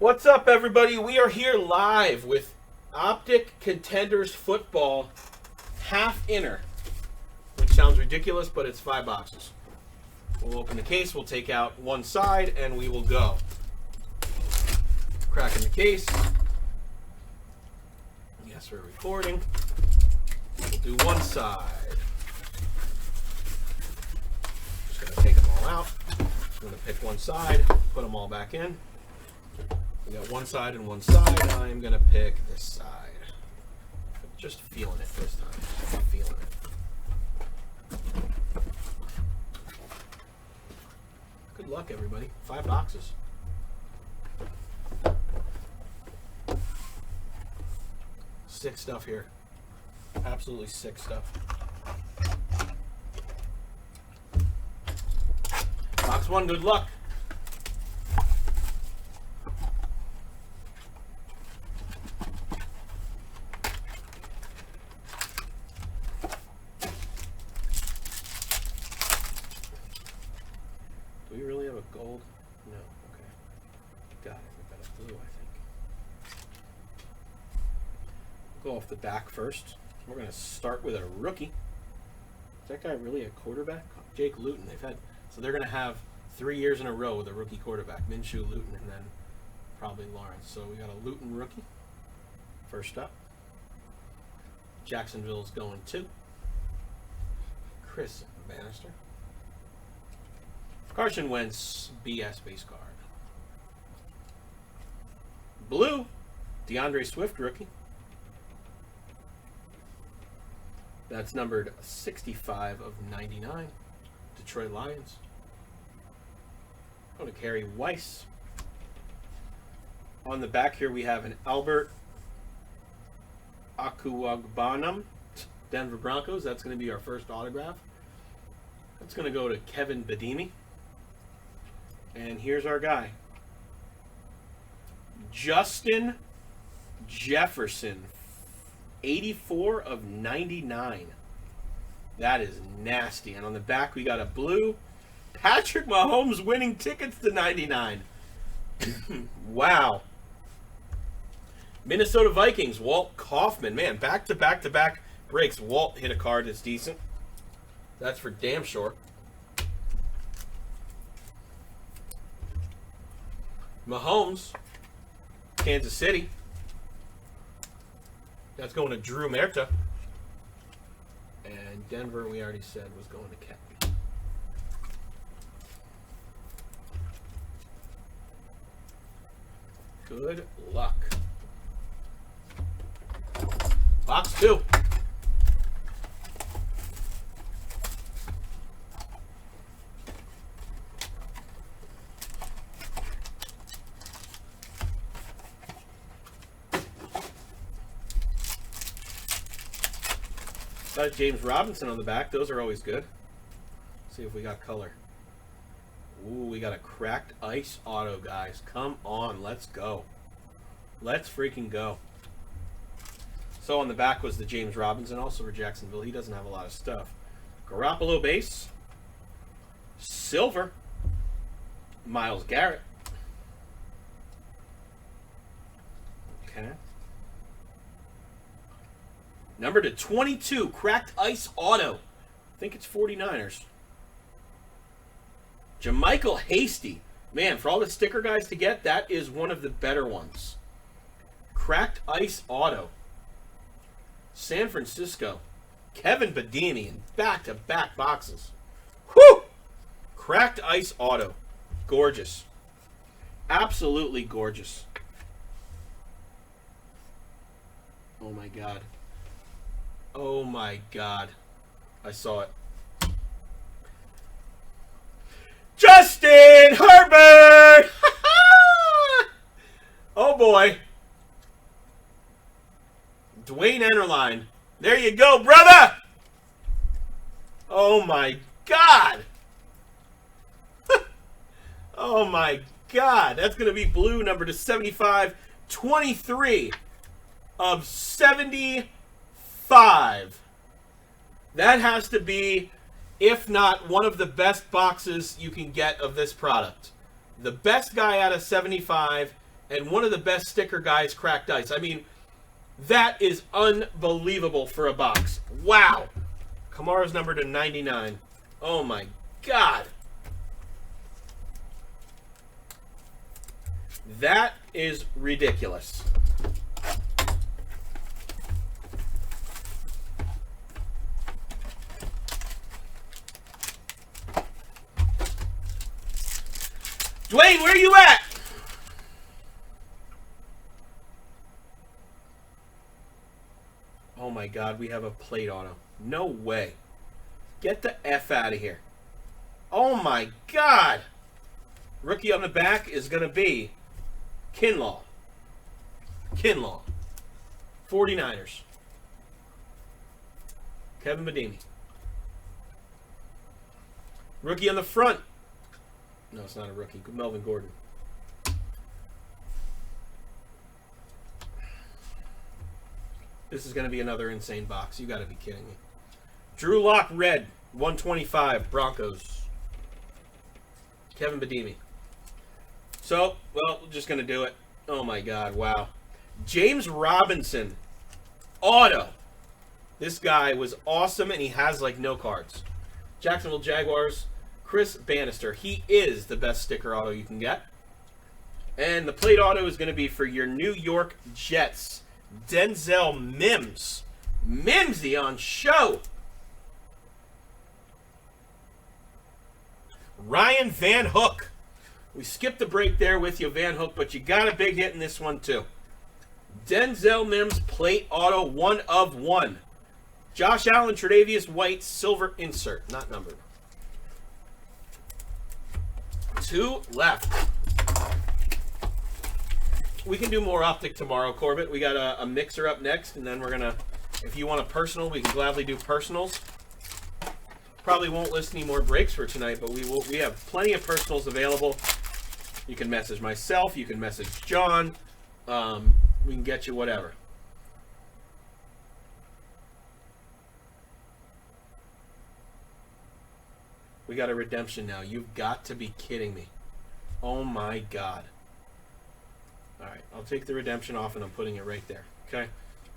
What's up, everybody? We are here live with Optic Contenders football half inner, which sounds ridiculous, but it's 5 boxes. We'll open the case, we'll take out one side, and we will go. Cracking the case. Yes, we're recording. We'll do one side. Just going to take them all out. I'm going to pick one side, put them all back in. We got one side and one side. I'm going to pick this side. Just feeling it this time. Just feeling it. Good luck, everybody. 5 boxes. Sick stuff here. Absolutely sick stuff. Box 1, good luck. Do we really have a gold? No. Okay. Got it. We got a blue, I think. Go off the back first. We're going to start with a rookie. Is that guy really a quarterback? Jake Luton. So they're going to have 3 years in a row with a rookie quarterback. Minshew, Luton, and then probably Lawrence. So we got a Luton rookie. First up. Jacksonville's going 2. Chris Bannister. Carson Wentz, BS base card. Blue, DeAndre Swift rookie. That's numbered 65 of 99. Detroit Lions. Going to carry Weiss. On the back here we have an Albert Akuagbanam, Denver Broncos. That's going to be our first autograph. That's going to go to Kevin Badimi. And here's our guy. Justin Jefferson, 84 of 99. That is nasty. And on the back, we got a blue Patrick Mahomes winning tickets to 99. Wow. Minnesota Vikings, Walt Kaufman. Man, back-to-back-to-back breaks. Walt hit a card that's decent. That's for damn sure. Mahomes, Kansas City. That's going to Drew Merta. And Denver, we already said, was going to Kevin. Good luck. Box 2. Got James Robinson on the back. Those are always good. Let's see if we got color. Ooh, we got a cracked ice auto, guys. Come on, let's go. Let's freaking go. So on the back was the James Robinson, also for Jacksonville. He doesn't have a lot of stuff. Garoppolo base. Silver. Myles Garrett. Okay. Number to 22, cracked ice auto. I think it's 49ers. Jermichael Hasty. Man, for all the sticker guys to get, that is one of the better ones. Cracked ice auto. San Francisco. Kevin Badimi in back-to-back boxes. Whew! Cracked ice auto. Gorgeous. Absolutely gorgeous. Oh my God. Oh my God. I saw it. Justin Herbert! Oh boy. Dwayne Ennerline. There you go, brother! Oh my God. Oh my God. That's going to be blue, number to 75. 23 of 75. That has to be, if not one of the best boxes you can get of this product. The best guy out of 75 And one of the best sticker guys, cracked ice. I mean, that is unbelievable for a box. Wow. Kamara's numbered to 99. Oh my God. That is ridiculous. Dwayne, where are you at? Oh my God, we have a plate auto. No way. Get the F out of here. Oh my God. Rookie on the back is going to be Kinlaw. 49ers. Kevin Badimi. Rookie on the front. No, it's not a rookie. Melvin Gordon. This is going to be another insane box. You got to be kidding me. Drew Lock, red. 125. Broncos. Kevin Badimi. So, well, we're just going to do it. Oh, my God. Wow. James Robinson. Auto. This guy was awesome, and he has, like, no cards. Jacksonville Jaguars. Chris Bannister. He is the best sticker auto you can get. And the plate auto is going to be for your New York Jets. Denzel Mims. Mimsy on show. Ryan Van Hook. We skipped the break there with you, Van Hook, but you got a big hit in this one, too. Denzel Mims, plate auto, 1 of 1. Josh Allen, Tre'Davious White, silver insert, not numbered. 2 left. We can do more Optic tomorrow, Corbett. We got a mixer up next, and then we're going to, if you want a personal, we can gladly do personals. Probably won't list any more breaks for tonight, but we have plenty of personals available. You can message myself. You can message John. We can get you whatever. We got a redemption now. You've got to be kidding me. Oh, my God. All right, I'll take the redemption off, and I'm putting it right there. Okay?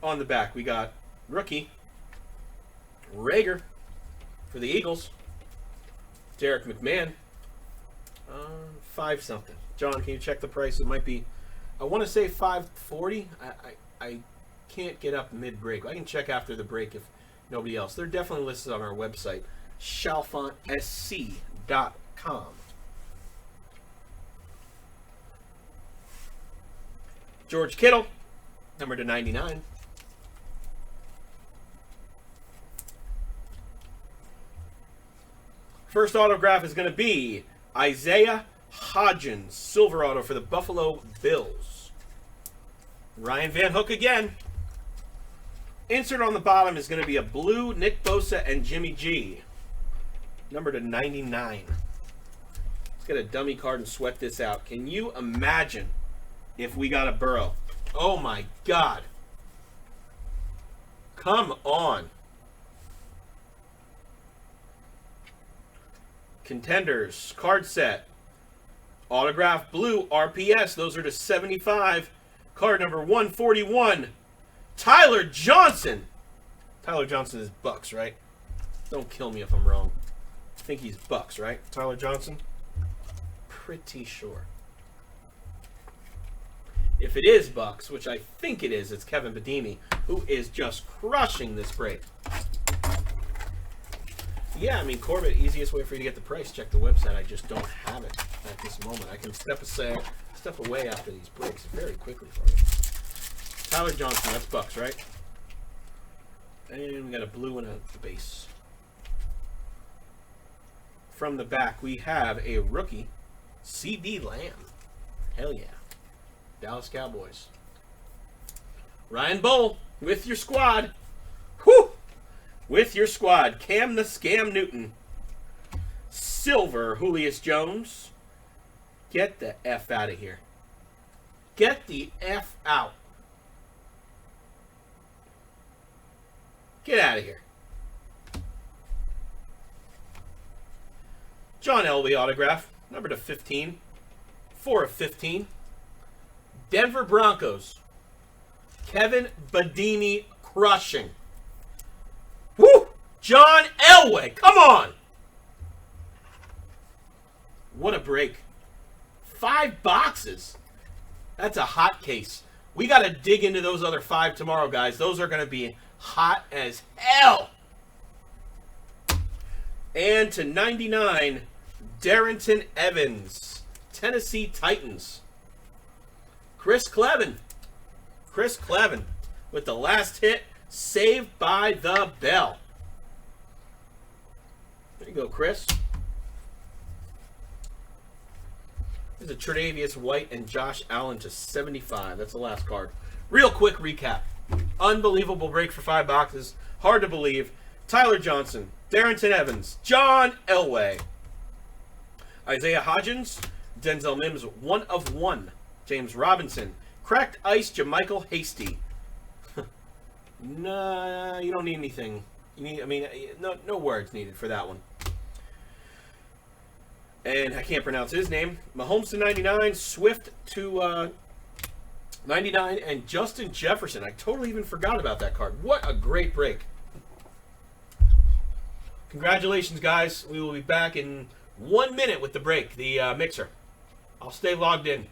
On the back, we got rookie, Rager for the Eagles, Derek McMahon, 5 something. John, can you check the price? It might be, I want to say $5.40. I can't get up mid-break. I can check after the break if nobody else. They're definitely listed on our website, chalfontsc.com. George Kittle, number to 99. First autograph is going to be Isaiah Hodgins, silver auto for the Buffalo Bills. Ryan Van Hook again. Insert on the bottom is going to be a blue Nick Bosa and Jimmy G, number to 99. Let's get a dummy card and sweat this out. Can you imagine if we got a Burrow? Oh my God. Come on. Contenders, card set. Autograph blue, RPS. Those are to 75. Card number 141. Tyler Johnson. Tyler Johnson is Bucks, right? Don't kill me if I'm wrong. I think he's Bucks, right? Tyler Johnson? Pretty sure. If it is Bucks, which I think it is, it's Kevin Badimi, who is just crushing this break. Yeah, I mean, Corbett, easiest way for you to get the price, check the website. I just don't have it at this moment. I can step away after these breaks very quickly for you. Tyler Johnson, that's Bucks, right? And we got a blue and a base. From the back, we have a rookie, CD Lamb. Hell yeah. Dallas Cowboys. Ryan Bull with your squad. Whew! With your squad. Cam the Scam Newton. Silver Julius Jones. Get the F out of here. Get the F out. Get out of here. John Elway autograph. Number to 15. 4 of 15. Denver Broncos. Kevin Badini crushing. Woo! John Elway, come on! What a break. 5 boxes. That's a hot case. We got to dig into those other 5 tomorrow, guys. Those are going to be hot as hell. And to 99, Darrington Evans, Tennessee Titans. Chris Clevin. Chris Clevin with the last hit, Saved by the Bell. There you go, Chris. There's a Tre'Davious White and Josh Allen to 75. That's the last card. Real quick recap. Unbelievable break for 5 boxes. Hard to believe. Tyler Johnson, Darrington Evans, John Elway, Isaiah Hodgins, Denzel Mims, 1 of 1. James Robinson, Cracked Ice, Jermichael Hasty. Nah, you don't need anything. You need, no words needed for that one. And I can't pronounce his name. Mahomes to 99, Swift to 99, and Justin Jefferson. I totally even forgot about that card. What a great break. Congratulations, guys. We will be back in 1 minute with the break, the mixer. I'll stay logged in.